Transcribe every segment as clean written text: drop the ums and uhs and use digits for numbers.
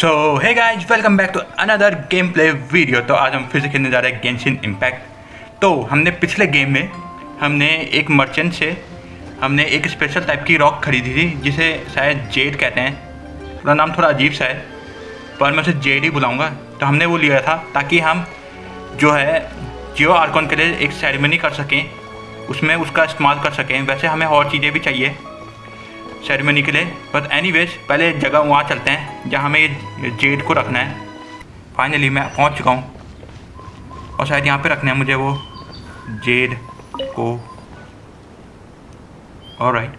So hey guys welcome back to another gameplay video. तो आज हम फिर से खेलने जा रहे हैं गेंशिन इम्पैक्ट। तो हमने पिछले गेम में हमने एक मर्चेंट से हमने एक स्पेशल टाइप की रॉक खरीदी थी जिसे शायद जेड कहते हैं। पूरा नाम थोड़ा अजीब सा है पर मैं उसे जेड ही बुलाऊंगा। तो हमने वो लिया था ताकि हम जो है जियो आर्कॉन के लिए एक सेरेमनी कर सकें, उसमें उसका इस्तेमाल कर सकें। वैसे हमें और चीज़ें भी चाहिए सेरेमनी के लिए, बट एनीवेज पहले जगह वहाँ चलते हैं जहाँ हमें ये जेड को रखना है। फाइनली मैं पहुँच चुका हूँ और शायद यहाँ पे रखना है मुझे वो जेड को। Alright,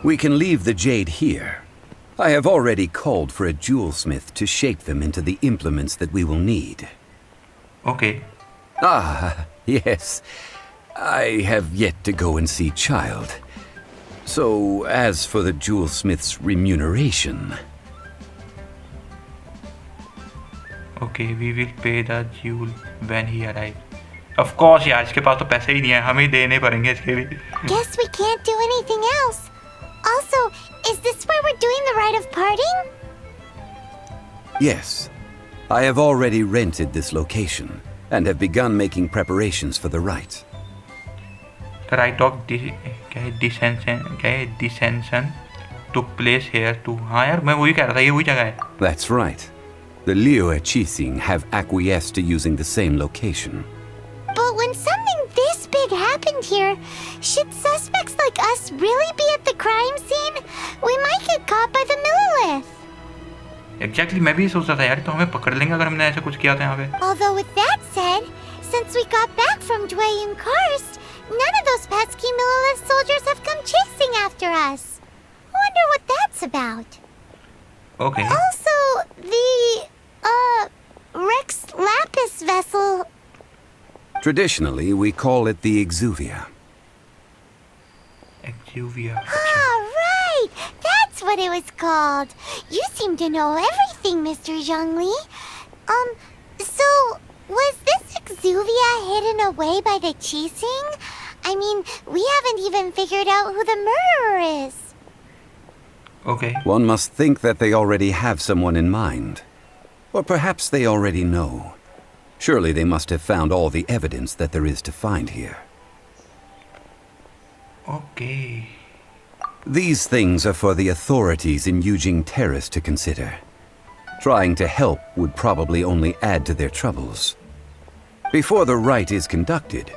We can leave the jade here. I have already called for a jewelsmith to shape them into the implements that we will need. Okay. Ah, yes. I have yet to go and see Child. So, as for the jewelsmith's remuneration... Okay, we will pay the jewel when he arrives. Of course यार, इसके पास तो पैसे ही नहीं है, हमें ही देने पड़ेंगे इसके भी। Guess we can't do anything else. Also, is this where we're doing the rite of parting? Yes. I have already rented this location and have begun making preparations for the rite. The rite of descension took place here too. हाँ यार, मैं वही कह रहा था, ये वही जगह है। That's right. The Liu Qixing have acquiesced to using the same location. But when something this big happened here, should suspects like us really be at the crime scene? We might get caught by the Millilith. Exactly, मैं भी सोच रहा था यार, तो हमें पकड़ लेंगे अगर हमने ऐसा कुछ किया था यहाँ पे। Although with that said, since we got back from Dwayne Karst, none of those pesky Millilith soldiers have come chasing after us. Wonder what that's about. Okay. Also, the Rex Lapis vessel. Traditionally, we call it the Exuvia. Exuvia. Ah, right! That's what it was called. You seem to know everything, Mr. Zhongli. So, was this Exuvia hidden away by the Qixing? I mean, we haven't even figured out who the murderer is. Okay. One must think that they already have someone in mind. Or perhaps they already know. Surely they must have found all the evidence that there is to find here. Okay. These things are for the authorities in Yujing Terrace to consider. Trying to help would probably only add to their troubles. Before the rite is conducted,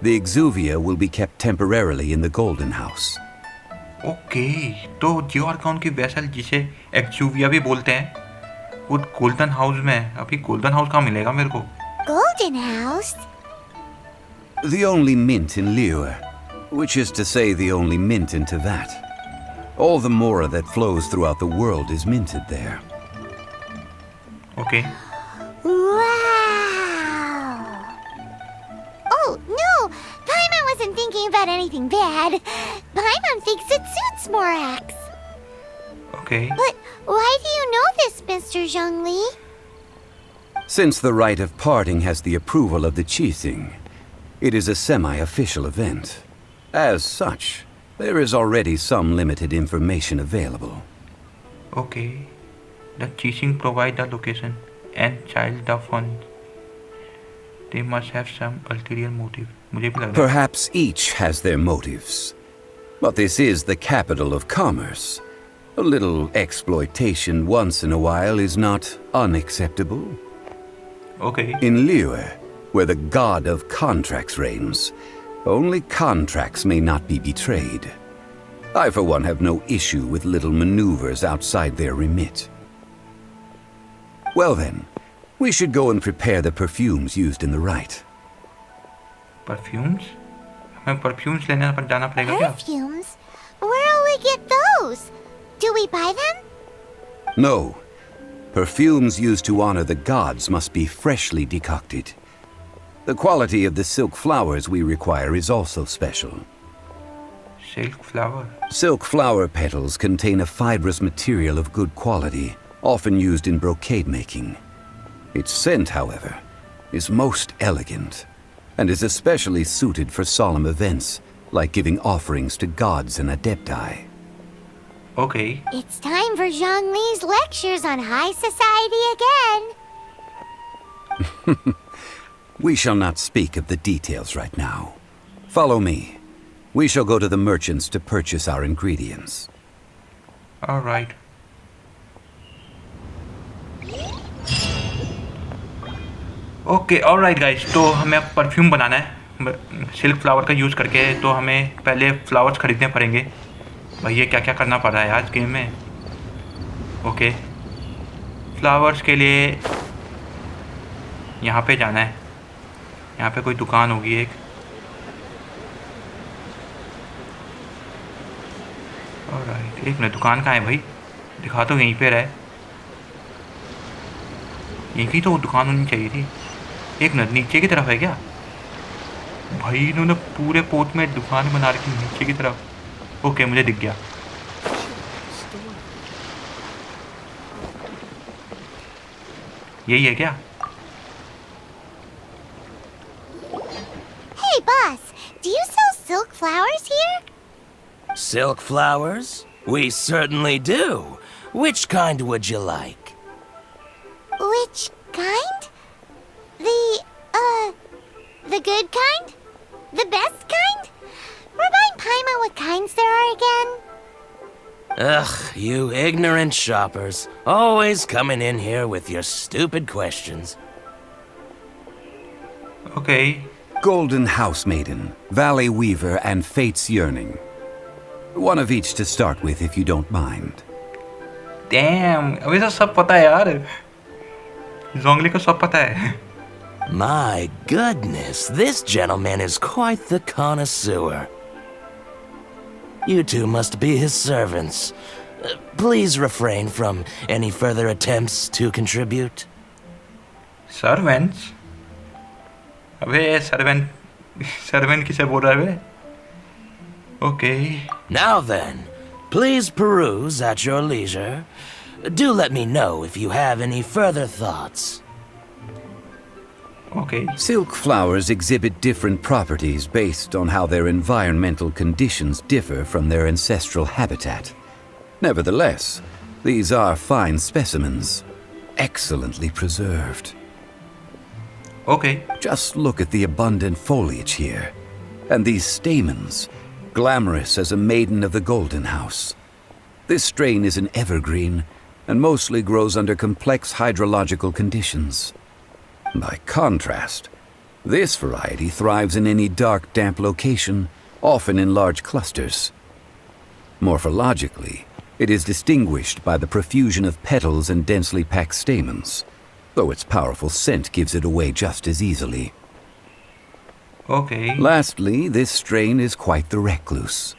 the Exuvia will be kept temporarily in the Golden House. Okay, तो जियो Arcon की vessel जिसे एक्सुविया भी बोलते हैं, वो golden house में है। अभी गोल्डन हाउस कहाँ मिलेगा मेरे को? Golden House? The only mint in Liyue, which is to say the only mint in Teyvat. All the mora that flows throughout the world is minted there. Okay. Wow! Oh, no! Paimon wasn't thinking about anything bad. Paimon thinks it suits Morax. Okay. But why do you know this, Mr. Zhongli? Since the rite of parting has the approval of the Qixing, it is a semi-official event. As such, there is already some limited information available. Okay. The Qixing provide the location and child the funds. They must have some ulterior motive. मुझे भी लग रहा है. Perhaps each has their motives. But this is the capital of commerce. A little exploitation once in a while is not unacceptable. Okay. In Liyue, where the god of contracts reigns, only contracts may not be betrayed. I, for one, have no issue with little maneuvers outside their remit. Well then, we should go and prepare the perfumes used in the rite. Perfumes? हमें perfumes लेने पर जाना पड़ेगा क्या? Perfumes? Where'll we get those? Do we buy them? No. Perfumes used to honor the gods must be freshly decocted. The quality of the silk flowers we require is also special. Silk flower? Silk flower petals contain a fibrous material of good quality, often used in brocade making. Its scent, however, is most elegant, and is especially suited for solemn events, like giving offerings to gods and adepti. Okay. It's time for Zhongli's lectures on high society again. We shall not speak of the details right now. Follow me. We shall go to the merchants to purchase our ingredients. All right. Okay alright guys, तो हमें perfume बनाना है silk flower का use करके। तो हमें पहले flowers ख़रीदने पड़ेंगे। भाई ये क्या क्या करना पड़ रहा है आज गेम में। ओके, फ्लावर्स के लिए यहाँ पे जाना है। यहाँ पे कोई दुकान होगी एक। ऑलराइट, एक मिनट, दुकान कहाँ है भाई? दिखा तो यहीं पे रहे। यहीं तो दुकान होनी चाहिए थी। एक मिनट, नीचे की तरफ है क्या? भाई इन्होंने पूरे पोर्ट में दुकान बना रखी नीचे की तरफ। ओके, मुझे दिख गया। यही है क्या? Hey, boss, do you sell silk flowers here? Silk flowers? We certainly do. Which kind would you like? Which kind? The good kind? The best kind? Remind Paimon what kinds there are again. Ugh, you ignorant shoppers. Always coming in here with your stupid questions. Okay. Golden House Maiden, Valley Weaver, and Fate's Yearning. One of each to start with, if you don't mind. Damn, अभी तो सब पता है यार। ज़ोंगली को सब पता है। My goodness, this gentleman is quite the connoisseur. You two must be his servants. Please refrain from any further attempts to contribute. Servants? अबे सर्वेंट किसे बोल रहा है बे? Okay. Now then, please peruse at your leisure. Do let me know if you have any further thoughts. Okay. Silk flowers exhibit different properties based on how their environmental conditions differ from their ancestral habitat. Nevertheless, these are fine specimens, excellently preserved. Okay. Just look at the abundant foliage here, and these stamens, glamorous as a maiden of the Golden House. This strain is an evergreen and mostly grows under complex hydrological conditions. By contrast, this variety thrives in any dark, damp location, often in large clusters. Morphologically, it is distinguished by the profusion of petals and densely packed stamens, though its powerful scent gives it away just as easily. Okay. Lastly, this strain is quite the recluse.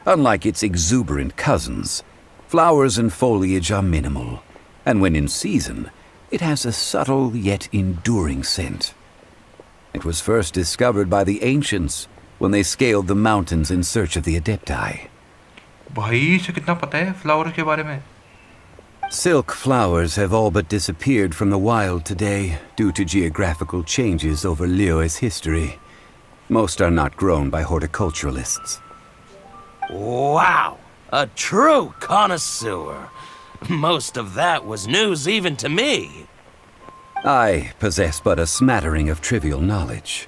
Unlike its exuberant cousins, flowers and foliage are minimal, and when in season, it has a subtle yet enduring scent. It was first discovered by the ancients when they scaled the mountains in search of the adepti. भाई इसे कितना पता है flower के बारे में? Silk flowers have all but disappeared from the wild today due to geographical changes over Liyue's history. Most are not grown by horticulturalists. Wow! A true connoisseur. Most of that was news even to me. I possess but a smattering of trivial knowledge.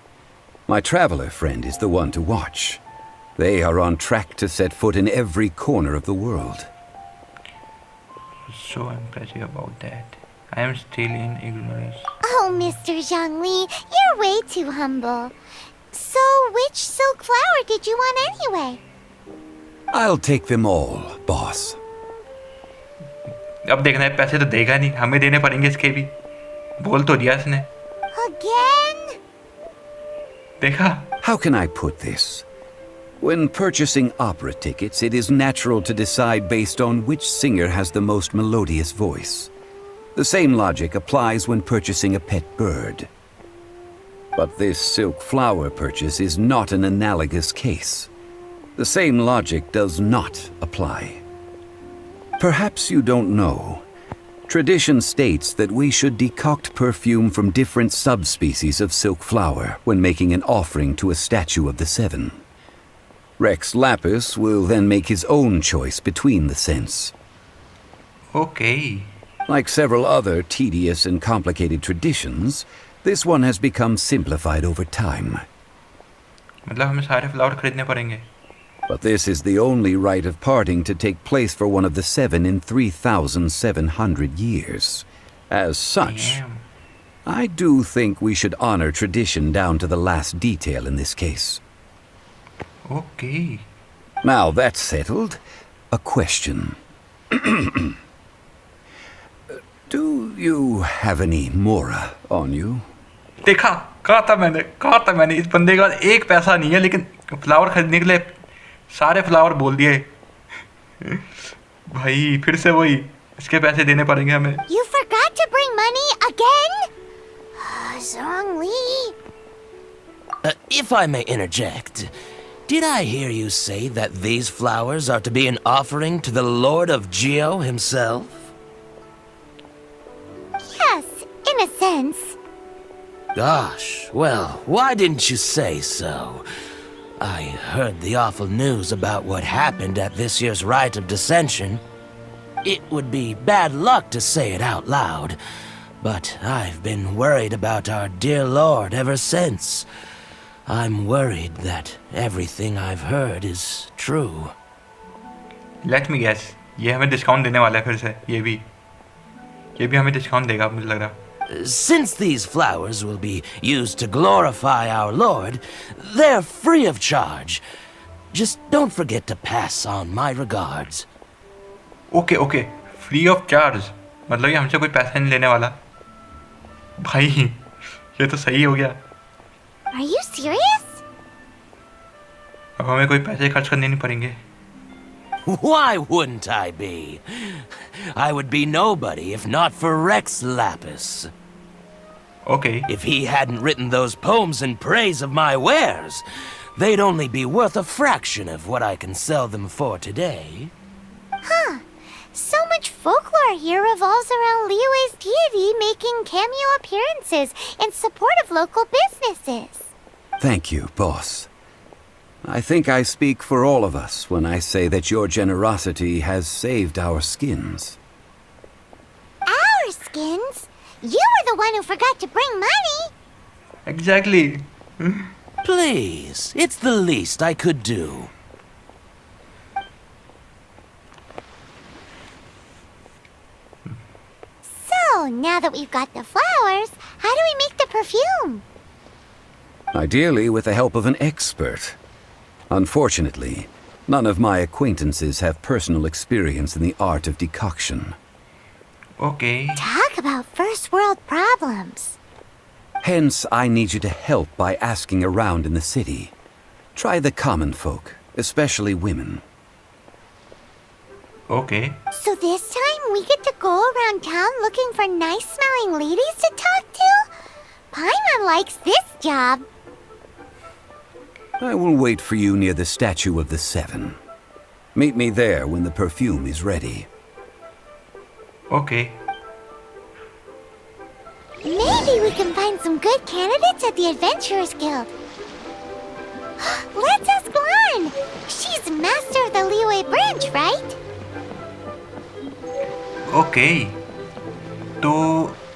My traveler friend is the one to watch. They are on track to set foot in every corner of the world. So impressive about that. I am still in ignorance. Oh, Mr. Zhongli, you're way too humble. So, which silk flower did you want anyway? I'll take them all, boss. अब देखना है, पैसे तो देगा नहीं, हमें देने पड़ेंगे इसके भी। बोल तो दिया इसने। Again? देखा? How can I put this? When purchasing opera tickets, it is natural to decide based on which singer has the most melodious voice. The same logic applies when purchasing a pet bird. But this silk flower purchase is not an analogous case. The same logic does not apply. Perhaps you don't know. Tradition states that we should decoct perfume from different subspecies of silk flower when making an offering to a statue of the seven. Rex Lapis will then make his own choice between the scents. Okay. Like several other tedious and complicated traditions, this one has become simplified over time. मतलब हमें सारे flower खरीदने पड़ेंगे. But this is the only rite of parting to take place for one of the 7 in 3,700 years. As such, Damn. I do think we should honor tradition down to the last detail in this case. Okay. Now that's settled, a question. Do you have any Mora on you? देखा, कहा था मैंने इस बंदे के पास एक पैसा नहीं है, लेकिन फ्लावर खरीदने के लिए सारे फ्लावर बोल दिए. भाई फिर से वही, इसके पैसे देने पड़ेंगे हमें. You forgot to bring money again? Zhongli. If I may interject, did I hear you say that these flowers are to be an offering to the Lord of Geo himself? Yes, in a sense. Gosh, well, why didn't you say so? I heard the awful news about what happened at this year's Rite of Dissension. It would be bad luck to say it out loud, but I've been worried about our dear Lord ever since. I'm worried that everything I've heard is true. Let me guess, ये हमें discount देने वाला है फिर से. ये भी हमें डिस्काउंट देगा, मुझे लग रहा. Since these flowers will be used to glorify our Lord, they're free of charge. Just don't forget to pass on my regards. Okay, free of charge. मतलब ये हमसे कोई पैसा नहीं लेने वाला. भाई ये तो सही हो गया. Are you serious? अब हमें कोई पैसे खर्च करने नहीं पड़ेंगे. Why wouldn't I be? I would be nobody if not for Rex Lapis. Okay. If he hadn't written those poems in praise of my wares, they'd only be worth a fraction of what I can sell them for today. Huh. So much folklore here revolves around Liyue's deity making cameo appearances in support of local businesses. Thank you, boss. I think I speak for all of us when I say that your generosity has saved our skins. Our skins? You were the one who forgot to bring money. Exactly. Please, it's the least I could do. So, now that we've got the flowers, how do we make the perfume? Ideally with the help of an expert. Unfortunately, none of my acquaintances have personal experience in the art of decoction. Okay. Talk about first world problems. Hence, I need you to help by asking around in the city. Try the common folk, especially women. Okay. So this time we get to go around town looking for nice-smelling ladies to talk to? Paimon likes this job. I will wait for you near the Statue of the Seven. Meet me there when the perfume is ready. Okay. Maybe we can find some good candidates at the Adventurers Guild. Let's ask Lan. She's master of the Liyue branch, right? Okay. तो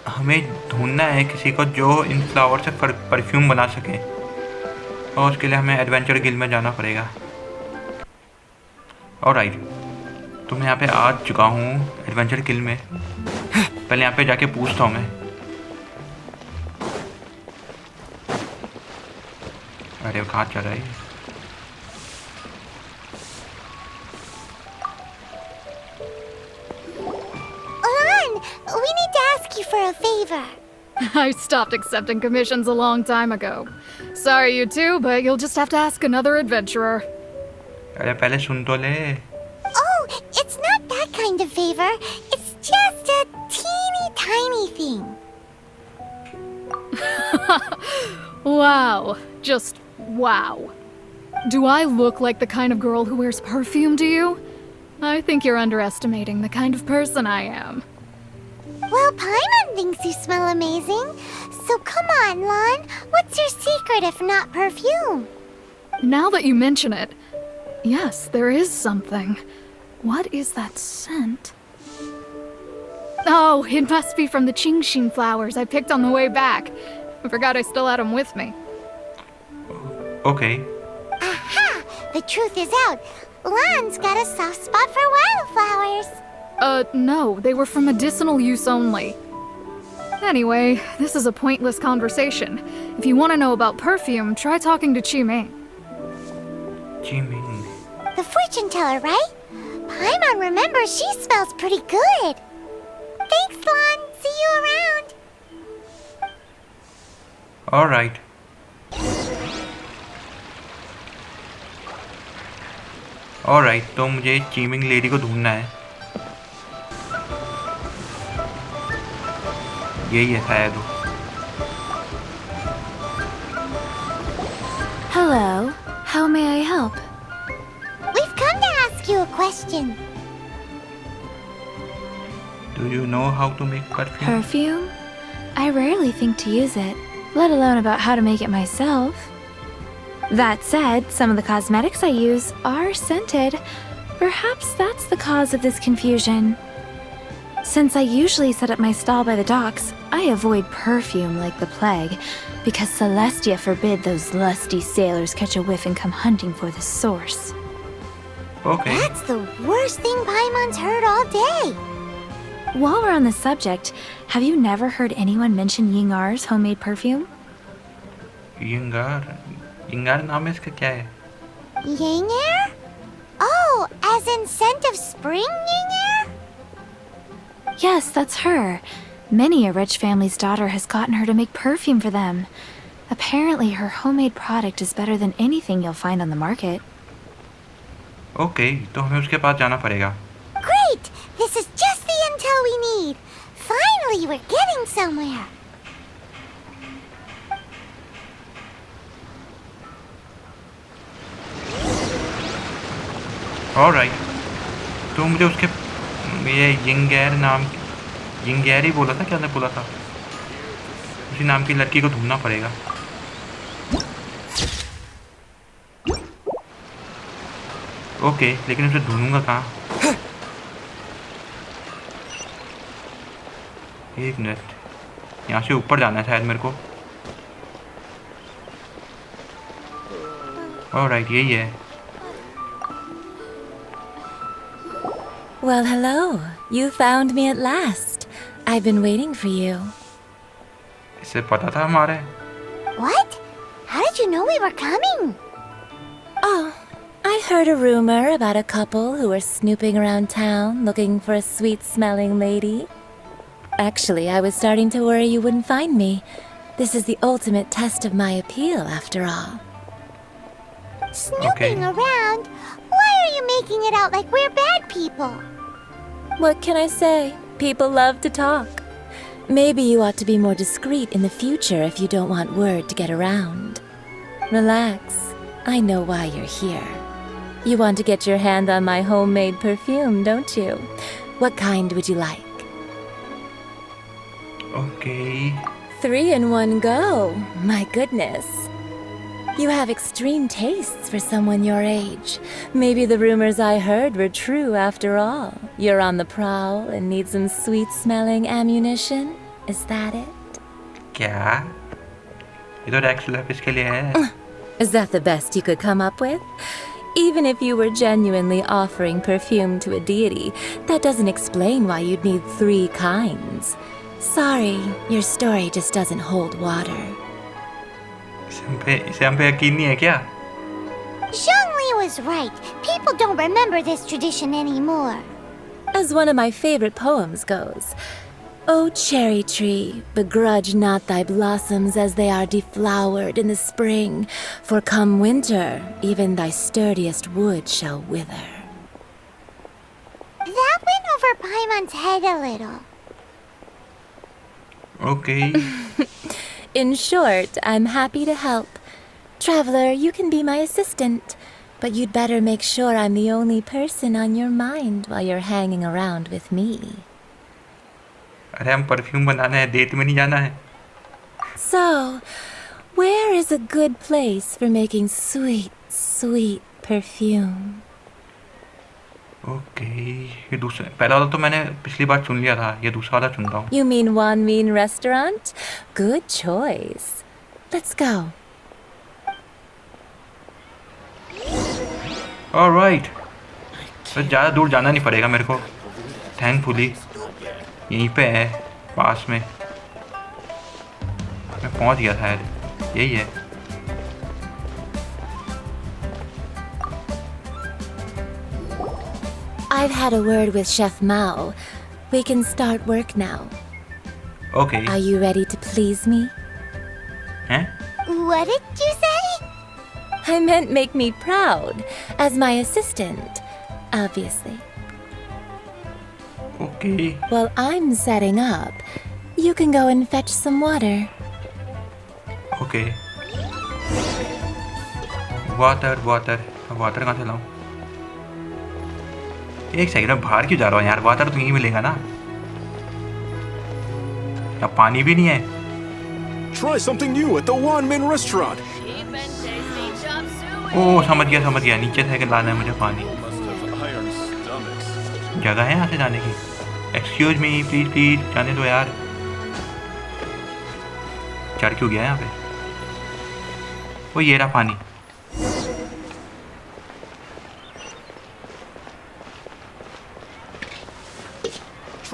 हमें ढूंढना है किसी को जो इन flower से perfume बना सके, और उसके लिए हमें एडवेंचर गिल्ड में जाना पड़ेगा. ऑलराइट, तो मैं यहाँ पे आ चुका हूँ एडवेंचर गिल्ड में. पहले यहाँ पे जाके पूछता हूँ मैं. अरे वो कहाँ चल रहा है? Lan, we need to ask you for a favor. I stopped accepting commissions a long time ago. Sorry, you two, but you'll just have to ask another adventurer. अरे पहले सुन तो ले. Oh, it's not that kind of favor. It's just a teeny tiny thing. Wow. Just wow. Do I look like the kind of girl who wears perfume to you? I think you're underestimating the kind of person I am. Well, Paimon thinks you smell amazing. So come on, Lan. What's your secret if not perfume? Now that you mention it, Yes, there is something. What is that scent? Oh, it must be from the GENSHIN flowers I picked on the way back. I forgot I still had them with me. Okay. Aha! The truth is out. Lan's got a soft spot for wildflowers. No, they were for medicinal use only. Anyway, this is a pointless conversation. If you want to know about perfume, try talking to Qiming. Qiming. The fortune teller, right? Paimon remembers she smells pretty good. Thanks, Lan. See you around. Alright. Alright, तो मुझे चीमिंग lady को ढूंढना है. यही है शायद. Hello. How may I help? We've come to ask you a question. Do you know how to make perfume? Perfume? I rarely think to use it, let alone about how to make it myself. That said, some of the cosmetics I use are scented. Perhaps that's the cause of this confusion. Since I usually set up my stall by the docks, I avoid perfume like the plague, because Celestia forbid those lusty sailors catch a whiff and come hunting for the source. Okay. That's the worst thing Paimon's heard all day. While we're on the subject, have you never heard anyone mention Yingar's homemade perfume? Yingar. Yingar नाम है इसका क्या है? Ying air? Oh, as in scent of spring ying air? Yes, that's her. Many a rich family's daughter has gotten her to make perfume for them. Apparently, her homemade product is better than anything you'll find on the market. Okay, तो हमें उसके पास जाना पड़ेगा. Great! This is just the intel we need. Finally, we're getting somewhere. Alright. तो मुझे उसके ये यिंगैर नाम यिंगैर ही बोला था, क्या ने बोला था? उसी नाम की लड़की को ढूंढना पड़ेगा. ओके, लेकिन उसे ढूंढूंगा कहाँ? एक मिनट. यहाँ से ऊपर जाना है शायद मेरे को. ऑलराइट, यही है. Well, hello. You found me at last. I've been waiting for you. इसे पता था हमारे. What? How did you know we were coming? Oh, I heard a rumor about a couple who were snooping around town looking for a sweet-smelling lady. Actually, I was starting to worry you wouldn't find me. This is the ultimate test of my appeal, after all. Snooping around? Why are you making it out like we're bad people? What can I say? People love to talk. Maybe you ought to be more discreet in the future if you don't want word to get around. Relax. I know why you're here. You want to get your hand on my homemade perfume, don't you? What kind would you like? Okay. 3 in one go. My goodness. You have extreme tastes for someone your age. Maybe the rumors I heard were true after all. You're on the prowl and need some sweet-smelling ammunition? Is that it? क्या? ये तो racks lap इसके लिए है. Is that the best you could come up with? Even if you were genuinely offering perfume to a deity, that doesn't explain why you'd need 3 kinds. Sorry, your story just doesn't hold water. इसे हम पे यकीन नहीं है क्या? Zhongli was right. People don't remember this tradition anymore. As one of my favorite poems goes, O cherry tree, begrudge not thy blossoms as they are deflowered in the spring, for come winter, even thy sturdiest wood shall wither. That went over Paimon's head a little. Okay. In short, I'm happy to help. Traveler, you can be my assistant, but you'd better make sure I'm the only person on your mind while you're hanging around with me. अरे हम perfume बनाना है, date में नहीं जाना है. So, where is a good place for making sweet, sweet perfume. Okay, ये दूसरा, पहला वाला तो मैंने पिछली बार चुन लिया था, ये दूसरा वाला चुन रहा हूँ। You mean Wan Min Restaurant? Good choice. Let's go. Alright, तो ज़्यादा दूर जाना नहीं पड़ेगा मेरे को, थैंकफुली यहीं पे है पास में। मैं पहुंच गया शायद, यही है। I've had a word with Chef Mao. We can start work now. Okay. Are you ready to please me? हैं? What did you say? I meant make me proud as my assistant, obviously. Okay, While I'm setting up, you can go and fetch some water. Okay. Water water, अब water कहाँ से लाऊं? एक second में बाहर क्यों जा रहा हूँ यार, वाटर तो यहीं मिलेगा ना। यहाँ पानी भी नहीं है। Try something new at the Wan Min Restaurant. ओह समझ गया, नीचे से लाना है मुझे पानी। जगह है यहाँ से जाने की? एक्सक्यूज मी, प्लीज जाने दो यार। चढ़ क्यों गया यहाँ पे? वो ये रहा पानी।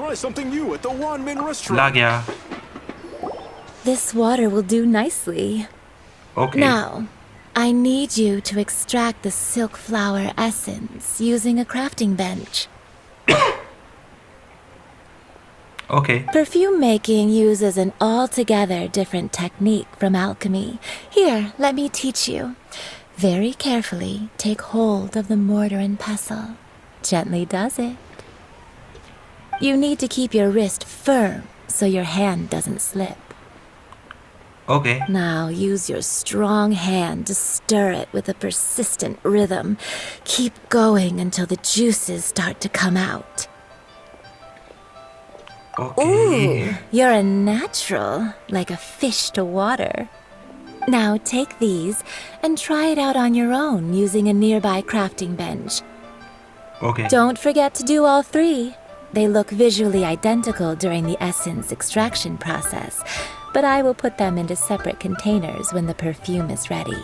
Try something new at the Wan Min La Restaurant. गया। This water will do nicely. Okay, Now, I need you to extract the silk flower essence using a crafting bench. Okay, Perfume making uses an altogether different technique from alchemy. Here, let me teach you. Very carefully take hold of the mortar and pestle. Gently does it. You need to keep your wrist firm so your hand doesn't slip. Okay, Now use your strong hand to stir it with a persistent rhythm. Keep going until the juices start to come out. Okay. Ooh, you're a natural, like a fish to water. Now take these and try it out on your own using a nearby crafting bench. Okay, Don't forget to do all three. They look visually identical during the essence extraction process, but I will put them into separate containers when the perfume is ready.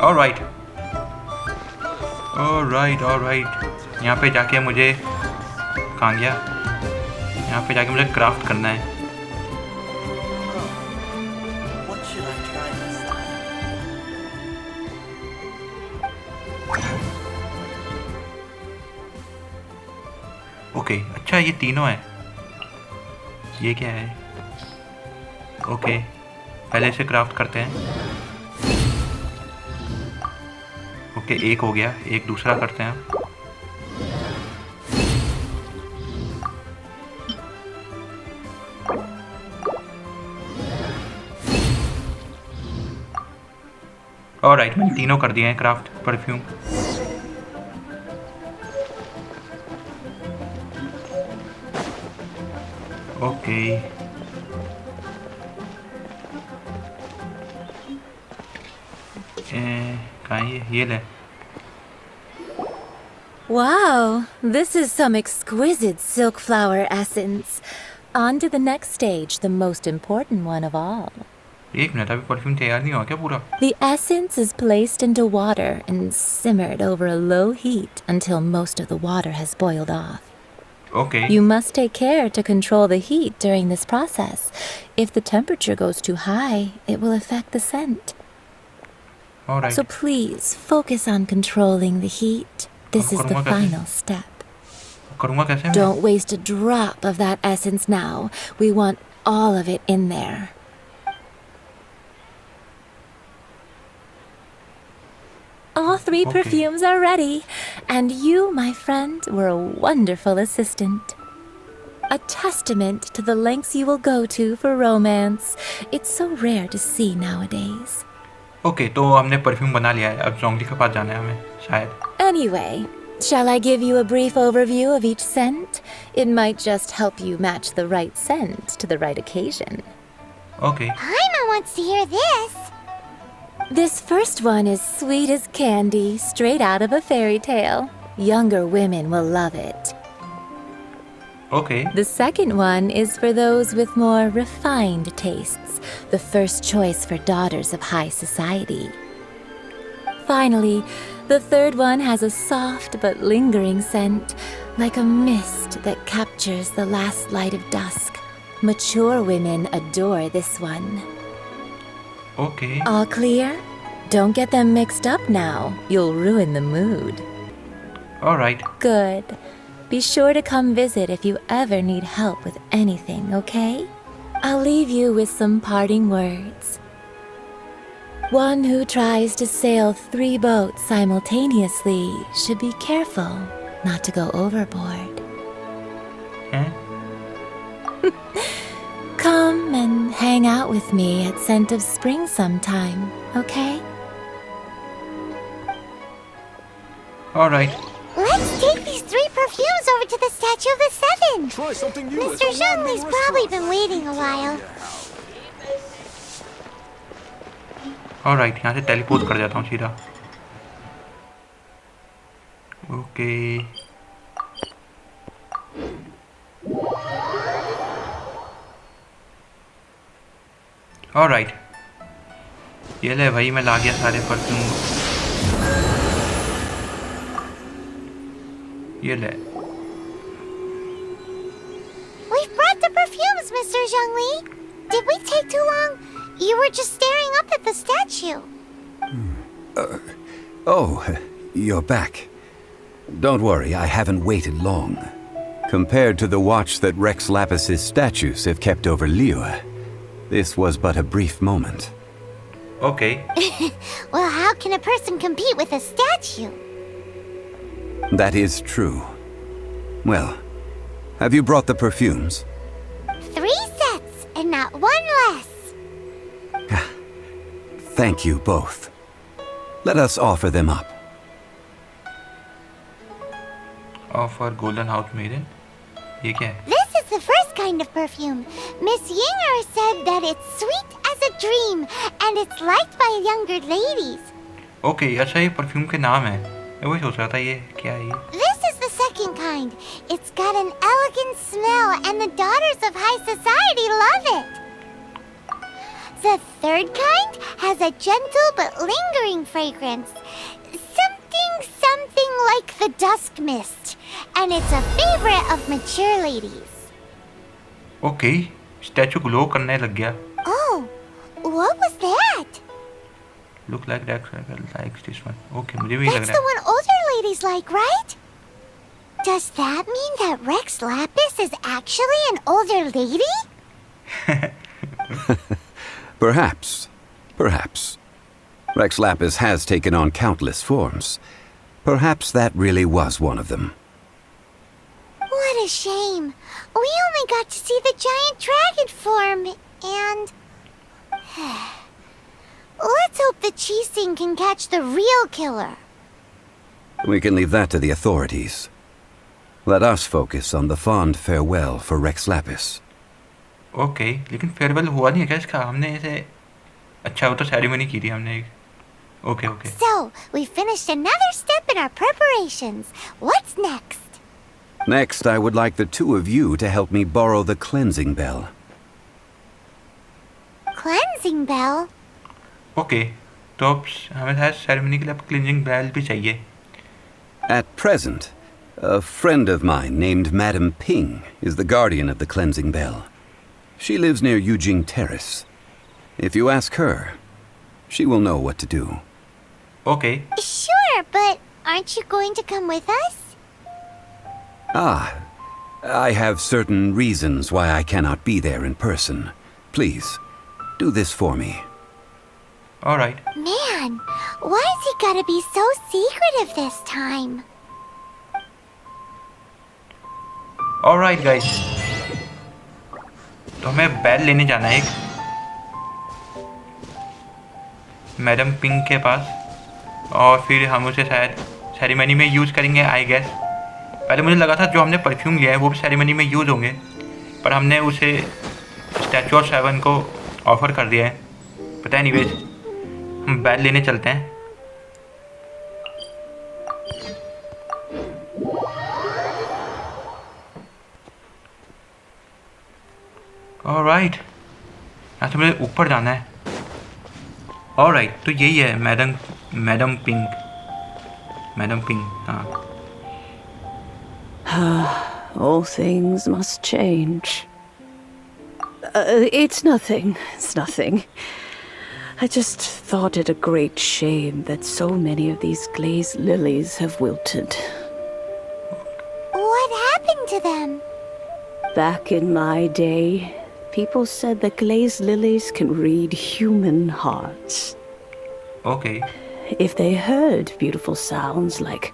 Alright, यहाँ पे जाके मुझे, कहाँ गया? यहाँ पे जाके मुझे क्राफ्ट करना है। ओके, अच्छा ये तीनों है। ये क्या है? ओके, पहले से क्राफ्ट करते हैं। ओके, एक हो गया, एक दूसरा करते हैं। ऑलराइट, मैंने तीनों कर दिए हैं क्राफ्ट परफ्यूम। ओके, कहाँ ये ले। Wow, this is some exquisite silk flower essence. On to the next stage, the most important one of all. एक मिनट, अभी परफ्यूम तैयार नहीं हुआ क्या पूरा? The essence is placed into water and simmered over a low heat until most of the water has boiled off. Okay, You must take care to control the heat during this process. If the temperature goes too high, it will affect the scent. Alright. So please focus on controlling the heat. This is the करूँगा कैसे? final step. करूँगा कैसे मैं? Don't waste a drop of that essence now. We want all of it in there. All three Okay. perfumes are ready, and you, my friend, were a wonderful assistant. A testament to the lengths you will go to for romance. It's so rare to see nowadays. Okay, तो हमने perfume बना लिया है, अब जोंगली के पास जाना है हमें शायद। Anyway, shall I give you a brief overview of each scent? It might just help you match the right scent to the right occasion. Okay, Paimon wants to hear this. This first one is sweet as candy, straight out of a fairy tale. Younger women will love it. Okay. The second one is for those with more refined tastes, the first choice for daughters of high society. Finally, the third one has a soft but lingering scent, like a mist that captures the last light of dusk. Mature women adore this one. Okay. All clear? Don't get them mixed up now. You'll ruin the mood. All right. Good. Be sure to come visit if you ever need help with anything, okay? I'll leave you with some parting words. One who tries to sail 3 boats simultaneously should be careful not to go overboard. Huh? Come and hang out with me at Scent of Spring sometime, okay? All right. Let's take these 3 perfumes over to the Statue of the Seven. Try something new at Mr. the Zhongli's one-man probably restaurant. been waiting a while. All right. यहाँ से teleport कर जाता हूँ सीधा. Okay. All right. ये ले भाई मैं ला गया सारे परफ्यूम. ये ले. We've brought the perfumes, Mr. Zhongli. Did we take too long? You were just staring up at the statue. Oh, you're back. Don't worry, I haven't waited long. Compared to the watch that Rex Lapis's statues have kept over Liyue, this was but a brief moment. Okay. Well, how can a person compete with a statue? That is true. Well, have you brought the perfumes? 3 sets and not 1 less. Thank you both. Let us offer them up. Offer Golden House Maiden. ये क्या है? This is the first kind of perfume. Miss Yinger said that it's sweet as a dream and it's liked by younger ladies. Okay, अच्छा ये perfume के नाम है. मैं वही सोच रहा था ये क्या है ये. This is the second kind. It's got an elegant smell and the daughters of high society love it. The third kind has a gentle but lingering fragrance. Something like the dusk mist. And it's a favorite of mature ladies. Okay, statue glow करने लग गया. Oh, what was that? Look like that likes this one. Okay, मुझे भी लग That's रहा the one older ladies like, right? Does that mean that Rex Lapis is actually an older lady? Perhaps. Perhaps. Rex Lapis has taken on countless forms. Perhaps that really was one of them. What a shame. We only got to see the giant dragon form, and... Let's hope the Chi-Sing can catch the real killer. We can leave that to the authorities. Let us focus on the fond farewell for Rex Lapis. Okay, लेकिन farewell हुआ नहीं है क्या इसका? हमने इसे अच्छा वो तो सेरेमनी की थी हमने. Okay, okay. So, we finished another step in our preparations. What's next? Next, I would like the 2 of you to help me borrow the cleansing bell. Cleansing bell? Okay, तो अब हमें शायद सेरेमनी के लिए अब क्लींजिंग बेल भी चाहिए. At present, a friend of mine named Madame Ping is the guardian of the cleansing bell. She lives near Yujing Terrace. If you ask her, she will know what to do. Okay. Sure, but aren't you going to come with us? Ah, I have certain reasons why I cannot be there in person. Please, do this for me. All right. Man, why has he gotta be so secretive this time? All right, guys. तो हमें बैल लेने जाना है एक madam pink के पास और फिर हम उसे शायद सेरेमनी में यूज़ करेंगे आई गेस. पहले मुझे लगा था जो हमने परफ्यूम लिया है वो भी सेरेमनी में यूज़ होंगे पर हमने उसे स्टैचू ऑफ 7 को ऑफ़र कर दिया है. पता है एनीवेज हम बैल लेने चलते हैं। ऑलराइट, यहाँ से मुझे ऊपर जाना है। ऑलराइट, तो यही है मैडम पिंक। हाँ, All things must change. It's nothing. It's nothing. I just thought it a great shame that so many of these glazed lilies have wilted. What happened to them? Back in my day, people said that glazed lilies can read human hearts. Okay. If they heard beautiful sounds like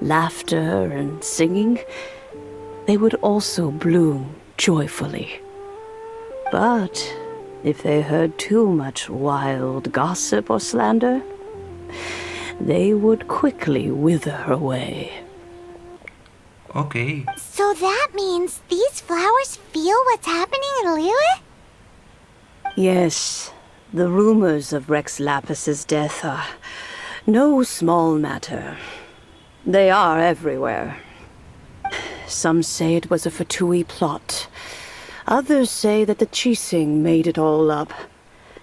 laughter and singing, they would also bloom joyfully. But if they heard too much wild gossip or slander, they would quickly wither away. Okay, So that means these flowers feel what's happening in Liyue? Yes, the rumors of Rex Lapis's death are no small matter. They are everywhere. Some say it was a Fatui plot. Others say that the Chising made it all up.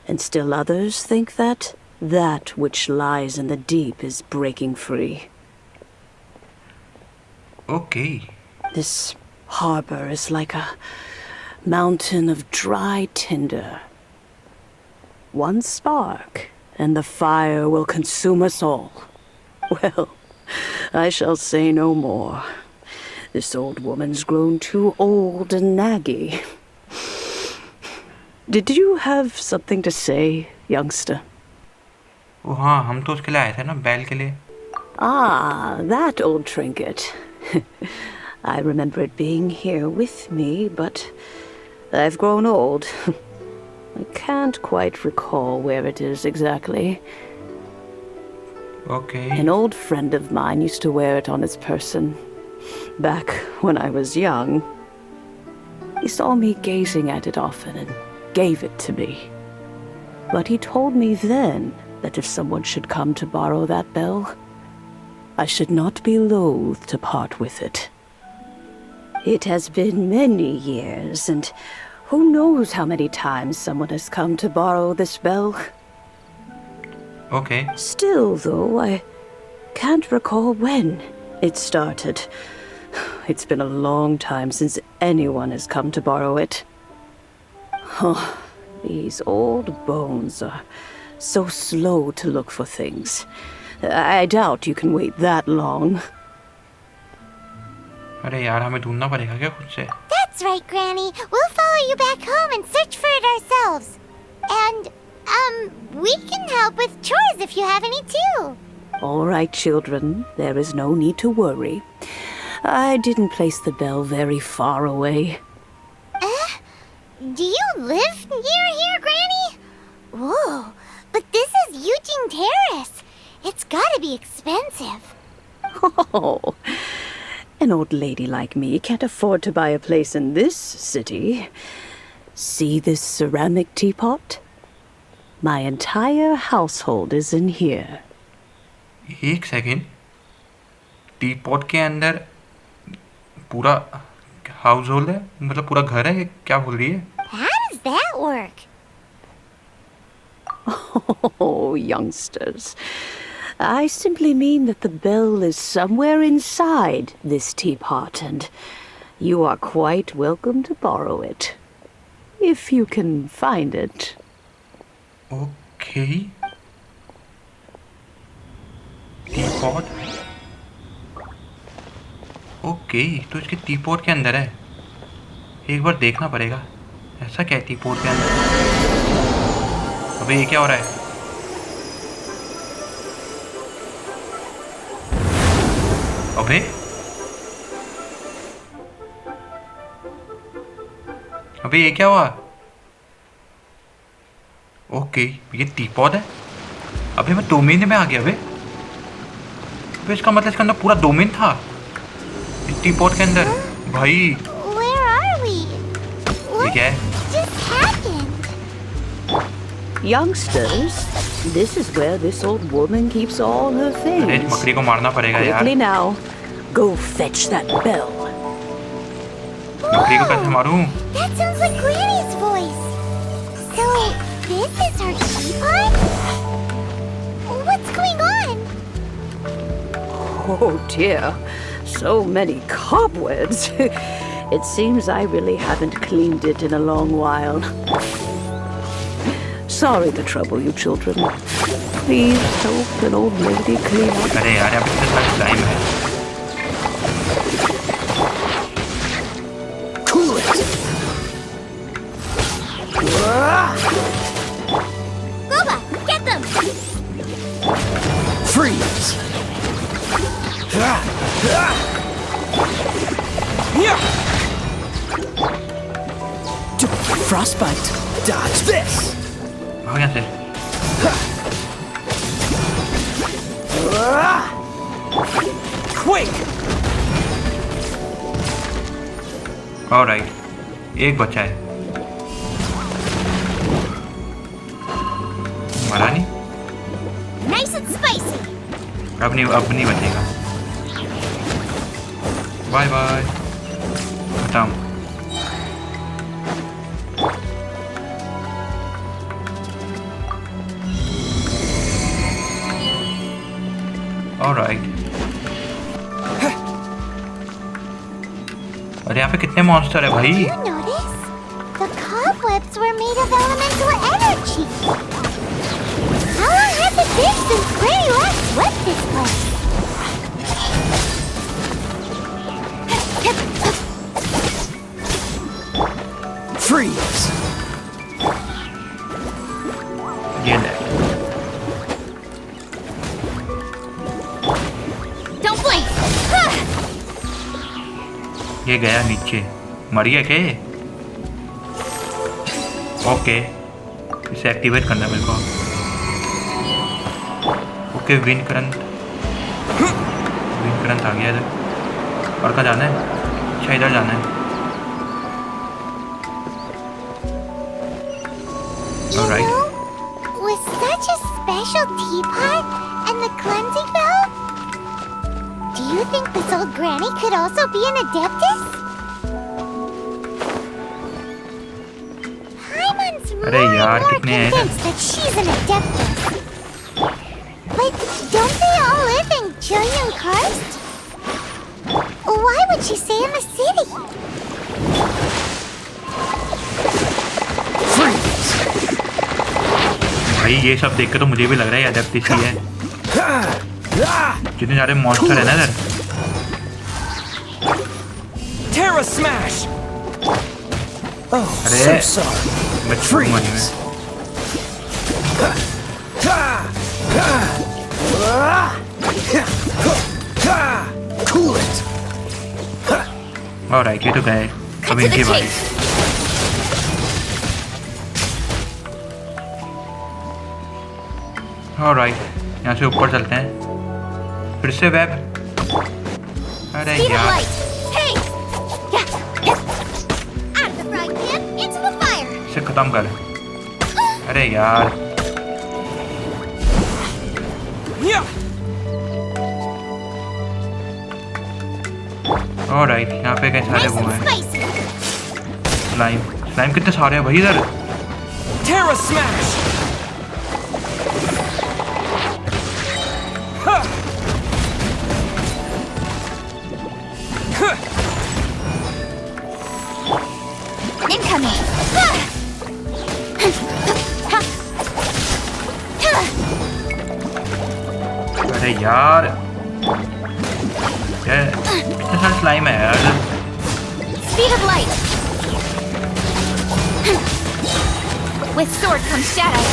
And still others think that which lies in the deep is breaking free. Okay. This harbor is like a mountain of dry tinder. One spark, and the fire will consume us all. Well, I shall say no more. This old woman's grown too old and naggy. Did you have something to say, youngster? ओ हाँ, हम तो उसके लिए आए थे ना, बैल के लिए। Ah, that old trinket. I remember it being here with me, but I've grown old. I can't quite recall where it is exactly. Okay. An old friend of mine used to wear it on his person. Back when I was young. He saw me gazing at it often and gave it to me. But he told me then that if someone should come to borrow that bell, I should not be loath to part with it. It has been many years, and who knows how many times someone has come to borrow this bell. Okay. Still, though, I can't recall when it started. It's been a long time since anyone has come to borrow it. Oh, these old bones are so slow to look for things. I doubt you can wait that long. अरे यार, हमें ढूंढना पड़ेगा क्या खुद से? That's right, Granny. We'll follow you back home and search for it ourselves. And, we can help with chores if you have any too. All right, children, there is no need to worry. I didn't place the bell very far away. Do you live near here, Granny? Whoa, but this is Eugene Terrace. It's gotta be expensive. Oh, an old lady like me can't afford to buy a place in this city. See this ceramic teapot? My entire household is in here. एक second, teapot के अंदर पूरा house hold है, मतलब पूरा घर है, क्या बोल रही है? How does that work? Oh, youngsters. I simply mean that the bell is somewhere inside this teapot, and you are quite welcome to borrow it. If you can find it. Okay. Teapot, okay, तो इसके teapot के अंदर है। एक बार देखना पड़ेगा, ऐसा क्या है टीपॉट के अंदर? अबे ये क्या हो रहा है? अबे अबे ये क्या हुआ? ओके, ये टीपॉट है। अबे मैं डोमेन में आ गया। अबे इसका मतलब इसके अंदर पूरा डोमेन था इस टीपॉट के अंदर। भाई Where are we? ये क्या है? Just happened? Youngsters, This is where this old woman keeps all her अरे इस things. बकरी को मारना पड़ेगा यार। Quickly now, go fetch that bell. बकरी को कैसे मारूं? That sounds like Granny's voice. So, this is her teapot? What's going on? Oh dear, so many cobwebs. It seems I really haven't cleaned it in a long while. Sorry to trouble you children. Please help an old lady clean up. अरे यार अब इतने सारे slime है। Cool it! Boba, get them! Freeze! Frostbite! Dodge this! भाग यहाँ से। Quick! Alright, एक बचा है। मारा नहीं? Nice and spicy! अब नहीं बचेगा। Bye bye. खत्म। ऑलराइट। अरे यहाँ पे कितने मॉन्स्टर है भाई? You notice? The cobwebs were made of elemental energy. How long has it been since Granny last swept this place? Freeze! ये ले। Don't blink! ये गया नीचे। मर गया क्या? ओके, इसे एक्टिवेट करना है मेरे को। ओके, विंड करंट आ गया इधर। और कहाँ जाना है? अच्छा इधर जाना है। You Alright. know, with such a special teapot and the cleansing bell, do you think this old granny could also be an adeptus? Paimon's more अरे and यार, more कितने हैं? convinced that she's an adeptus. But don't they all live in Jillian Karst? Why would she stay in the city? भाई ये सब देख के तो मुझे भी लग रहा है अडेप्टिस ही है। कितने सारे मॉन्स्टर है ना इधर। Terra smash! Oh, अरे so sorry. मैं छूऊंगा नहीं मैं। Cool it! ऑलराइट, ये तो गए। अब इनकी बारी। ऑलराइट, यहाँ से ऊपर चलते हैं। फिर से वेब। अरे Speed of यार, light! Hey! Out of the frying pan, into the fire! इसे खत्म कर। अरे यार, ऑलराइट, यहाँ पे कई सारे Nice वो and हैं। spicy! स्लाइम कितने सारे हैं भाई इधर। Terra smash! Incoming! अरे यार, ये कितने सारे स्लाइम है यार। Speed of light! With sword comes shadow.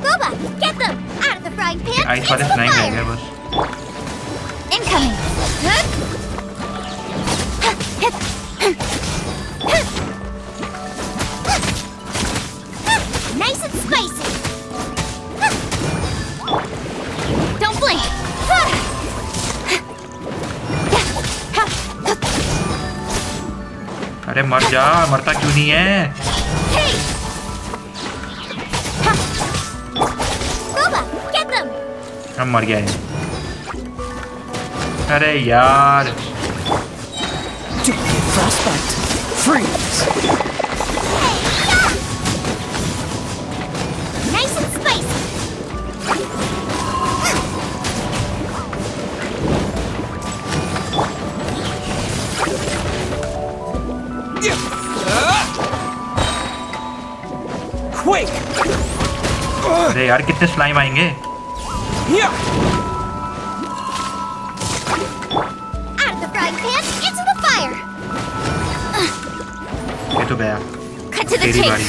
Boba, get them! Out of the frying pan, ice into वाले the स्लाइम रह fire! गए बस। Incoming! Nice and spicy! Don't blink! अरे मर जा, मरता क्यों नहीं है? अब मर गया है। अरे यार अरे यार कितने स्लाइम आएंगे? ये तो गया, तेरी बारी।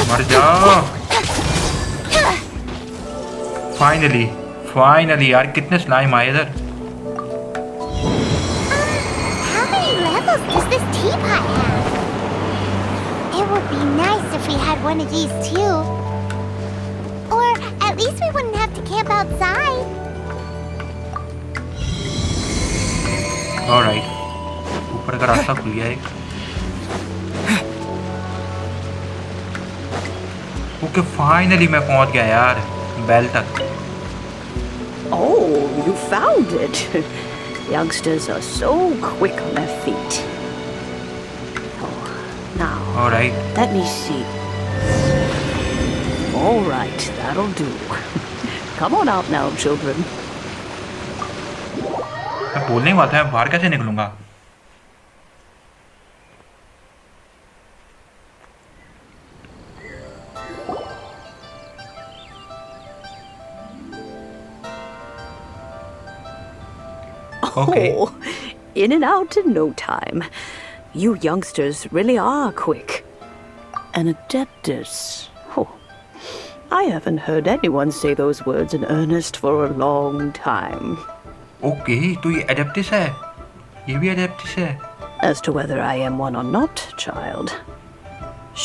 मर जाओ। फाइनली यार कितने स्लाइम आए इधर। How many levels does this teapot have? It would be nice if we had one of these too. Or at least we wouldn't have to camp outside. Alright, ऊपर का रास्ता खुल गया एक। ओके फाइनली मैं पहुंच गया यार बेल तक। Oh, you found it. Youngsters are so quick on their feet. Oh, now. All right. Let me see. All right, that'll do. Come on out now, children. मैं बोलने ही वाला था, मैं बाहर कैसे निकलूंगा? Okay. Oh, in and out in no time. You youngsters really are quick. An adeptus. Oh, I haven't heard anyone say those words in earnest for a long time. Okay, तो ये adeptus है, ये भी adeptus है। As to whether I am one or not, child,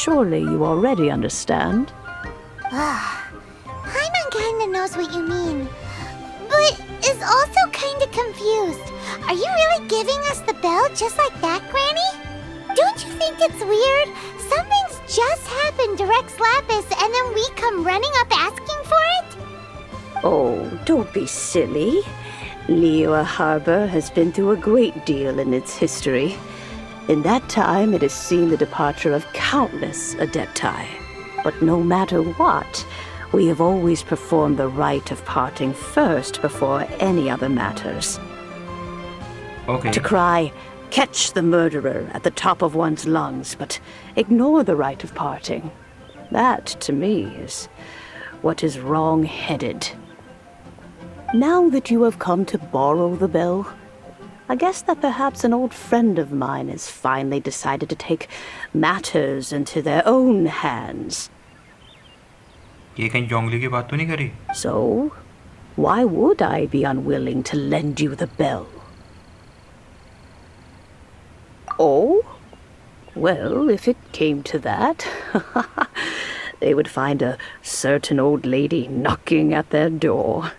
surely you already understand. Paimon kinda knows what you mean, but is also kinda confused. Are you really giving us the bell just like that, Granny? Don't you think it's weird? Something's just happened to Rex Lapis and then we come running up asking for it? Oh, don't be silly. Liyue Harbor has been through a great deal in its history. In that time, it has seen the departure of countless adepti. But no matter what, we have always performed the rite of parting first before any other matters. Okay. To cry, catch the murderer at the top of one's lungs, but ignore the rite of parting. That, to me, is what is wrong-headed. Now that you have come to borrow the bell, I guess that perhaps an old friend of mine has finally decided to take matters into their own hands. ये कहीं जोंगली की बात तो नहीं करी? So, why would I be unwilling to lend you the bell? Oh? Well, if it came to that, they would find a certain old lady knocking at their door.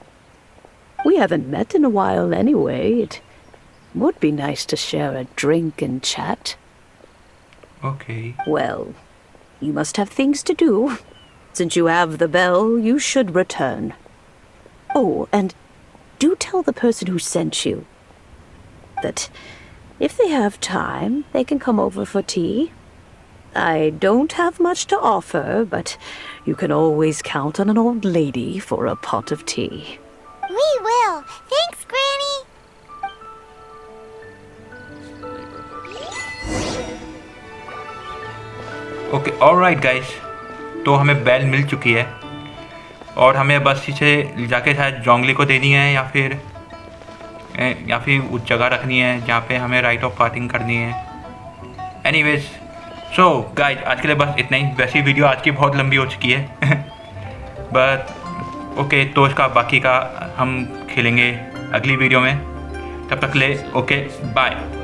We haven't met in a while anyway. It would be nice to share a drink and chat. Okay. Well, you must have things to do. Since you have the bell, you should return. Oh, and do tell the person who sent you that if they have time, they can come over for tea. I don't have much to offer, but you can always count on an old lady for a pot of tea. We will. Thanks, Granny. Okay, alright guys. तो हमें bell मिल चुकी है और हमें बस इसे जाके शायद जोंगली को देनी है या फिर उस जगह रखनी है जहाँ पे हमें राइट ऑफ पार्टिंग करनी है। एनीवेज सो गाइज आज के लिए बस इतना ही। वैसी वीडियो आज की बहुत लंबी हो चुकी है बट ओके, तो इसका बाकी का हम खेलेंगे अगली वीडियो में। तब तक ले ओके बाय।